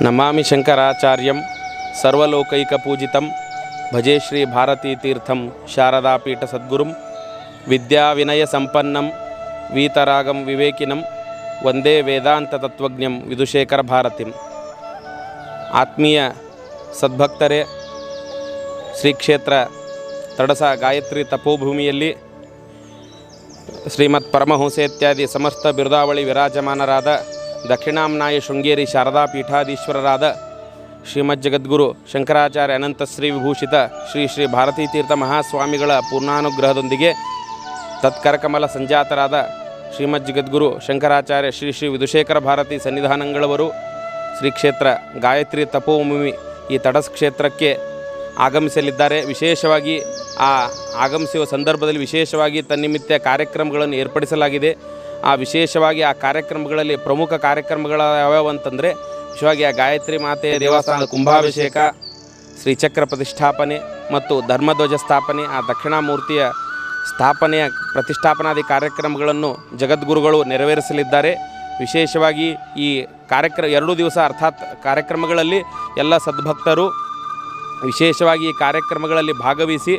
ನಮಾಮಿ ಶಂಕರಾಚಾರ್ಯಂ ಸರ್ವಲೋಕೈಕಪೂಜಿತಂ ಭಜೆ ಶ್ರೀ ಭಾರತೀತೀರ್ಥಂ ಶಾರದಾಪೀಠ ಸದ್ಗುರುಂ ವಿದ್ಯಾವಿನಯ ಸಂಪನ್ನಂ ವೀತರಾಗಂ ವಿವೇಕಿನಂ ವಂದೇ ವೇದಾಂತ ತತ್ವಜ್ಞಂ ವಿದುಶೇಖರ ಭಾರತಿಂ. ಆತ್ಮೀಯ ಸದ್ಭಕ್ತರೇ, ಶ್ರೀ ಕ್ಷೇತ್ರ ತಡಸ ಗಾಯತ್ರಿ ತಪೋಭೂಮಿಯಲ್ಲಿ ಶ್ರೀಮತ್ ಪರಮಹಂಸೇತ್ಯಾದಿ ಸಮಸ್ತ ಬಿರುದಾವಳಿ ವಿರಾಜಮಾನರಾದ ದಕ್ಷಿಣಾಮ್ನಾಯ ಶೃಂಗೇರಿ ಶಾರದಾ ಪೀಠಾಧೀಶ್ವರರಾದ ಶ್ರೀಮದ್ ಜಗದ್ಗುರು ಶಂಕರಾಚಾರ್ಯ ಅನಂತಶ್ರೀ ವಿಭೂಷಿತ ಶ್ರೀ ಶ್ರೀ ಭಾರತೀತೀರ್ಥ ಮಹಾಸ್ವಾಮಿಗಳ ಪೂರ್ಣಾನುಗ್ರಹದೊಂದಿಗೆ ತತ್ಕರಕಮಲ ಸಂಜಾತರಾದ ಶ್ರೀಮದ್ ಜಗದ್ಗುರು ಶಂಕರಾಚಾರ್ಯ ಶ್ರೀ ಶ್ರೀ ವಿದುಶೇಖರ ಭಾರತಿ ಸನ್ನಿಧಾನಗಳವರು ಶ್ರೀ ಕ್ಷೇತ್ರ ಗಾಯತ್ರಿ ತಪೋಭೂಮಿ ಈ ತಡಸ್ ಕ್ಷೇತ್ರಕ್ಕೆ ಆಗಮಿಸಲಿದ್ದಾರೆ. ವಿಶೇಷವಾಗಿ ಆಗಮಿಸುವ ಸಂದರ್ಭದಲ್ಲಿ ವಿಶೇಷವಾಗಿ ತನ್ನಿಮಿತ್ತ ಕಾರ್ಯಕ್ರಮಗಳನ್ನು ಏರ್ಪಡಿಸಲಾಗಿದೆ. ವಿಶೇಷವಾಗಿ ಆ ಕಾರ್ಯಕ್ರಮಗಳಲ್ಲಿ ಪ್ರಮುಖ ಕಾರ್ಯಕ್ರಮಗಳು ಯಾವ್ಯಾವು ಅಂತಂದರೆ, ವಿಶೇಷವಾಗಿ ಆ ಗಾಯತ್ರಿ ಮಾತೆಯ ದೇವಸ್ಥಾನದ ಕುಂಭಾಭಿಷೇಕ, ಶ್ರೀಚಕ್ರ ಪ್ರತಿಷ್ಠಾಪನೆ ಮತ್ತು ಧರ್ಮಧ್ವಜ ಸ್ಥಾಪನೆ, ಆ ದಕ್ಷಿಣಾಮೂರ್ತಿಯ ಸ್ಥಾಪನೆಯ ಪ್ರತಿಷ್ಠಾಪನಾದಿ ಕಾರ್ಯಕ್ರಮಗಳನ್ನು ಜಗದ್ಗುರುಗಳು ನೆರವೇರಿಸಲಿದ್ದಾರೆ. ವಿಶೇಷವಾಗಿ ಈ 2 ದಿವಸ ಅರ್ಥಾತ್ ಕಾರ್ಯಕ್ರಮಗಳಲ್ಲಿ ಎಲ್ಲ ಸದ್ಭಕ್ತರು ವಿಶೇಷವಾಗಿ ಈ ಕಾರ್ಯಕ್ರಮಗಳಲ್ಲಿ ಭಾಗವಹಿಸಿ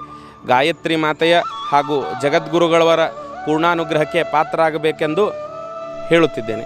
ಗಾಯತ್ರಿ ಮಾತೆಯ ಹಾಗೂ ಜಗದ್ಗುರುಗಳವರ ಪೂರ್ಣಾನುಗ್ರಹಕ್ಕೆ ಪಾತ್ರರಾಗಬೇಕೆಂದು ಹೇಳುತ್ತಿದ್ದೇನೆ.